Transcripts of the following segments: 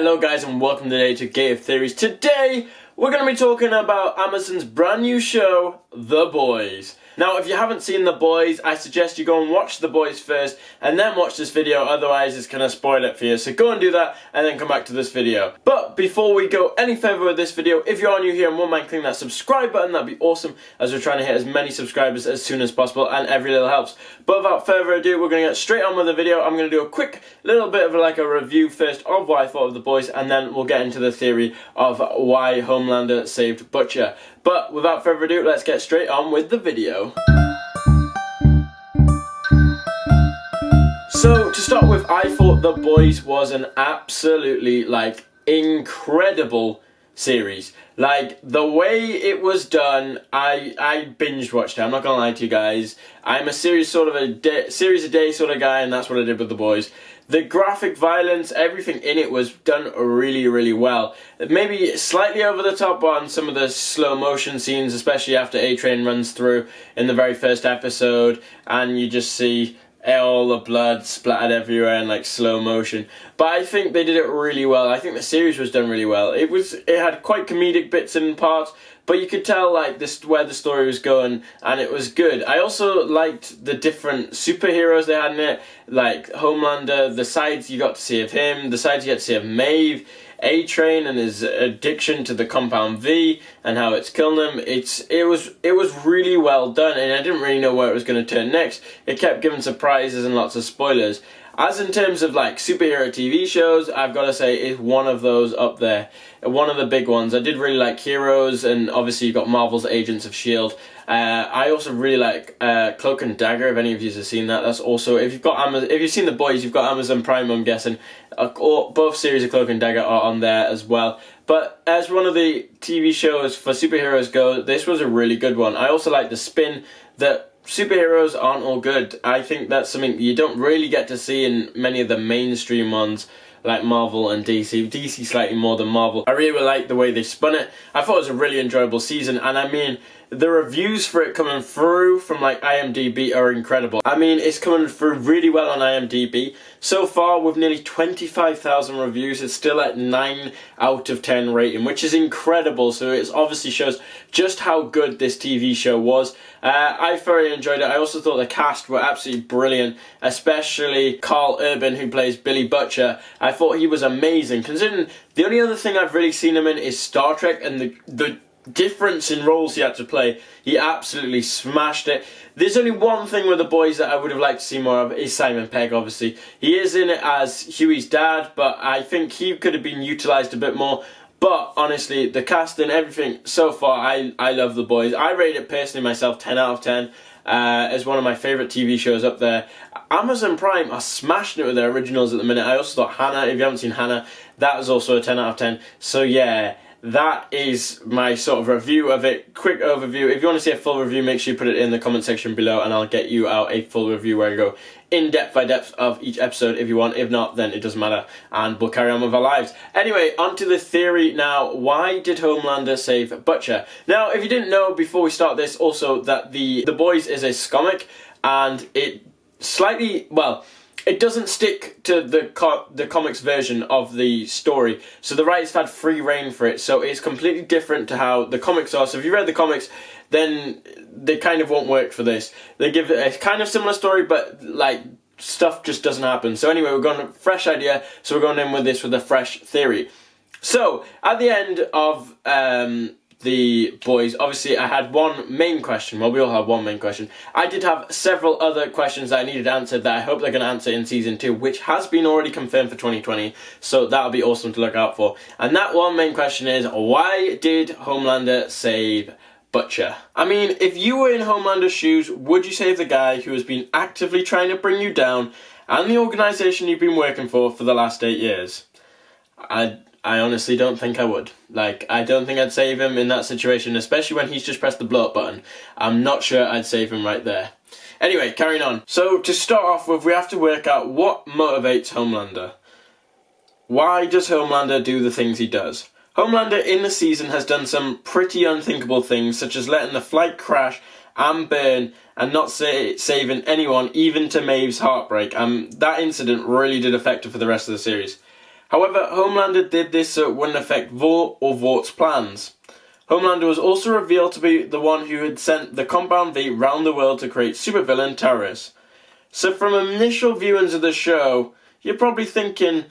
Hello guys and welcome today to Gate of Theories. Today we're going to be talking about Amazon's brand new show, The Boys. Now if you haven't seen The Boys, I suggest you go and watch The Boys first and then watch this video, otherwise it's going to spoil it for you. So go and do that and then come back to this video. But before we go any further with this video, if you are new here and wouldn't mind clicking that subscribe button, that'd be awesome, as we're trying to hit as many subscribers as soon as possible and every little helps. But without further ado, we're going to get straight on with the video. I'm going to do a quick little bit of a review first of what I thought of The Boys, and then we'll get into the theory of why Homelander saved Butcher. But without further ado, let's get straight on with the video. So to start with, I thought The Boys was an absolutely incredible series. Like, the way it was done, I binge watched it. I'm not gonna lie to you guys. I'm a series a day sort of guy, and that's what I did with The Boys. The graphic violence, everything in it was done really, really well. Maybe slightly over the top on some of the slow motion scenes, especially after A-Train runs through in the very first episode, and you just see all the blood splattered everywhere in slow motion. But I think they did it really well. I think the series was done really well. It had quite comedic bits in parts, but you could tell where the story was going, and it was good. I also liked the different superheroes they had in it, like Homelander, the sides you got to see of him, the sides you got to see of Maeve, A-Train and his addiction to the Compound V and how it's killing him. It was really well done, and I didn't really know where it was going to turn next. It kept giving surprises and lots of spoilers. As in terms of superhero TV shows, I've got to say it's one of those up there. One of the big ones. I did really like Heroes, and obviously you've got Marvel's Agents of S.H.I.E.L.D. I also really like Cloak and Dagger, if any of you have seen that. That's also, if you've seen The Boys, you've got Amazon Prime, I'm guessing. Both series of Cloak and Dagger are on there as well. But as one of the TV shows for superheroes go, this was a really good one. I also like the spin that superheroes aren't all good. I think that's something you don't really get to see in many of the mainstream ones, like Marvel and DC. DC slightly more than Marvel. I really like the way they spun it. I thought it was a really enjoyable season, and I mean, the reviews for it coming through from IMDb are incredible. I mean, it's coming through really well on IMDb. So far, with nearly 25,000 reviews, it's still at 9 out of 10 rating, which is incredible. So it obviously shows just how good this TV show was. I thoroughly enjoyed it. I also thought the cast were absolutely brilliant, especially Carl Urban, who plays Billy Butcher. I thought he was amazing, considering the only other thing I've really seen him in is Star Trek, and the difference in roles he had to play, he absolutely smashed it. There's only one thing with The Boys that I would have liked to see more of, is Simon Pegg, obviously. He is in it as Huey's dad, but I think he could have been utilised a bit more. But honestly, the cast and everything so far, I love The Boys. I rate it personally myself 10 out of 10. As one of my favourite TV shows up there. Amazon Prime are smashing it with their originals at the minute. I also thought Hannah, if you haven't seen Hannah, that was also a 10 out of 10. So yeah, that is my sort of review of it. Quick overview. If you want to see a full review, make sure you put it in the comment section below, and I'll get you out a full review where I go in depth by depth of each episode if you want. If not, then it doesn't matter, and we'll carry on with our lives. Anyway, on to the theory now. Why did Homelander save Butcher? Now, if you didn't know before we start this, also that The Boys is a comic, and it slightly, well, it doesn't stick to the comics version of the story, so the writers have had free reign for it, so it's completely different to how the comics are. So if you read the comics, then they kind of won't work for this. They give it a kind of similar story, but stuff just doesn't happen. So anyway, we're going a fresh idea, so we're going in with this with a fresh theory. So at the end of The Boys, obviously I had one main question. Well, we all have one main question. I did have several other questions that I needed answered that I hope they're going to answer in Season 2, which has been already confirmed for 2020, so that'll be awesome to look out for. And that one main question is, why did Homelander save Butcher? I mean, if you were in Homelander's shoes, would you save the guy who has been actively trying to bring you down and the organisation you've been working for the last 8 years? I honestly don't think I would. I don't think I'd save him in that situation, especially when he's just pressed the blow up button. I'm not sure I'd save him right there. Anyway, carrying on. So, to start off with, we have to work out what motivates Homelander. Why does Homelander do the things he does? Homelander in the season has done some pretty unthinkable things, such as letting the flight crash and burn and not saving anyone, even to Maeve's heartbreak. That incident really did affect her for the rest of the series. However, Homelander did this so it wouldn't affect Vought or Vaught's plans. Homelander was also revealed to be the one who had sent the Compound V round the world to create supervillain terrorists. So from initial viewings of the show, you're probably thinking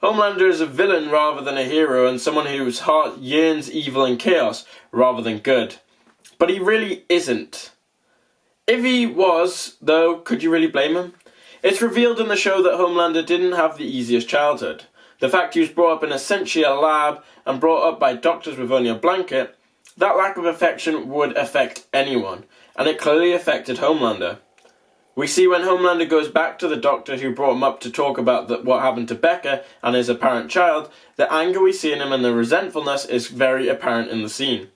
Homelander is a villain rather than a hero and someone whose heart yearns evil and chaos rather than good. But he really isn't. If he was, though, could you really blame him? It's revealed in the show that Homelander didn't have the easiest childhood. The fact he was brought up in essentially a lab and brought up by doctors with only a blanket, that lack of affection would affect anyone, and it clearly affected Homelander. We see when Homelander goes back to the doctor who brought him up to talk about what happened to Becca and his apparent child, the anger we see in him and the resentfulness is very apparent in the scene.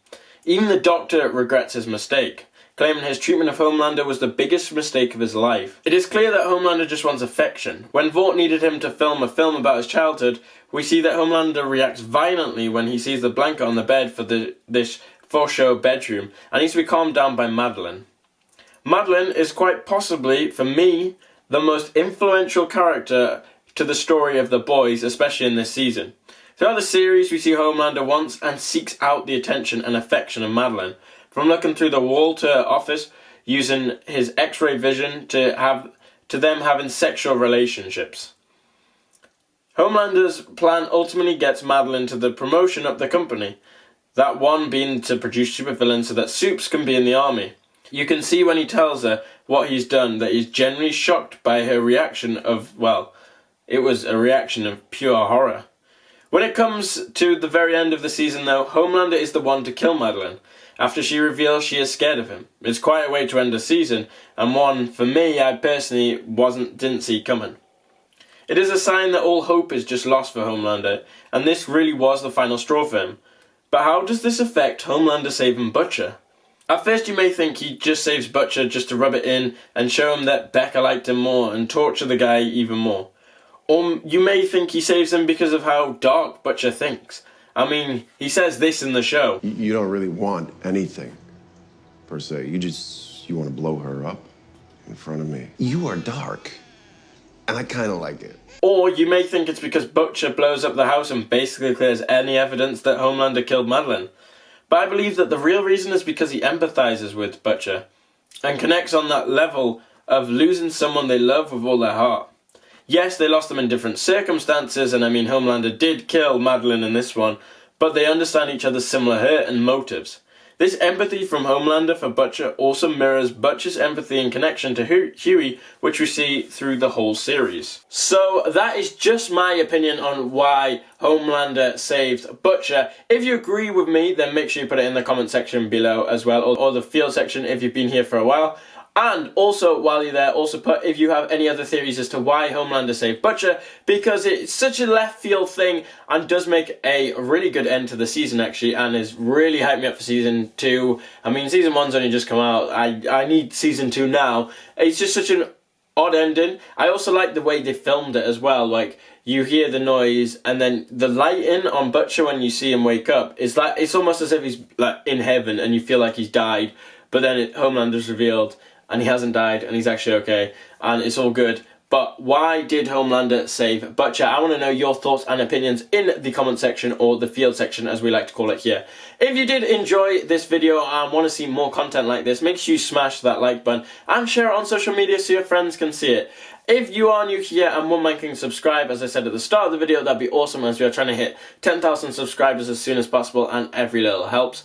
Even the doctor regrets his mistake, claiming his treatment of Homelander was the biggest mistake of his life. It is clear that Homelander just wants affection. When Vought needed him to film a film about his childhood, we see that Homelander reacts violently when he sees the blanket on the bed for this for-show bedroom, and needs to be calmed down by Madeline. Madeline is quite possibly, for me, the most influential character to the story of the boys, especially in this season. Throughout the series, we see Homelander wants and seeks out the attention and affection of Madeline. From looking through the wall to her office, using his X-ray vision to them having sexual relationships. Homelander's plan ultimately gets Madeline to the promotion of the company. That one being to produce supervillains so that Supes can be in the army. You can see when he tells her what he's done that he's genuinely shocked by her reaction of, well, it was a reaction of pure horror. When it comes to the very end of the season though, Homelander is the one to kill Madeline, after she reveals she is scared of him. It's quite a way to end a season, and one, for me, I personally didn't see coming. It is a sign that all hope is just lost for Homelander, and this really was the final straw for him. But how does this affect Homelander saving Butcher? At first you may think he just saves Butcher just to rub it in and show him that Becca liked him more and torture the guy even more. Or you may think he saves him because of how dark Butcher thinks. I mean, he says this in the show. You don't really want anything, per se. You want to blow her up in front of me. You are dark, and I kind of like it. Or you may think it's because Butcher blows up the house and basically clears any evidence that Homelander killed Madeline. But I believe that the real reason is because he empathizes with Butcher and connects on that level of losing someone they love with all their heart. Yes, they lost them in different circumstances, and I mean Homelander did kill Madeline in this one, but they understand each other's similar hurt and motives. This empathy from Homelander for Butcher also mirrors Butcher's empathy and connection to Huey, which we see through the whole series. So that is just my opinion on why Homelander saved Butcher. If you agree with me, then make sure you put it in the comment section below as well, or the field section if you've been here for a while. And also, while you're there, also put if you have any other theories as to why Homelander saved Butcher, because it's such a left field thing and does make a really good end to the season actually, and is really hyped me up for season 2. I mean, season 1's only just come out. I need season 2 now. It's just such an odd ending. I also like the way they filmed it as well. Like, you hear the noise and then the lighting on Butcher when you see him wake up is like, it's almost as if he's like in heaven and you feel like he's died, but then Homelander's revealed and he hasn't died, and he's actually okay, and it's all good. But why did Homelander save Butcher? I want to know your thoughts and opinions in the comment section, or the field section as we like to call it here. If you did enjoy this video and want to see more content like this, make sure you smash that like button and share it on social media so your friends can see it. If you are new here and wouldn't mind clicking subscribe, as I said at the start of the video, that'd be awesome, as we are trying to hit 10,000 subscribers as soon as possible, and every little helps.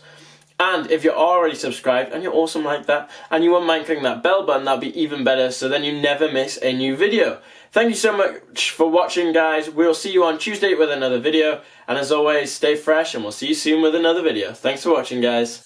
And if you're already subscribed and you're awesome like that and you wouldn't mind clicking that bell button, that'd be even better, so then you never miss a new video. Thank you so much for watching, guys. We'll see you on Tuesday with another video, and as always, stay fresh and we'll see you soon with another video. Thanks for watching, guys.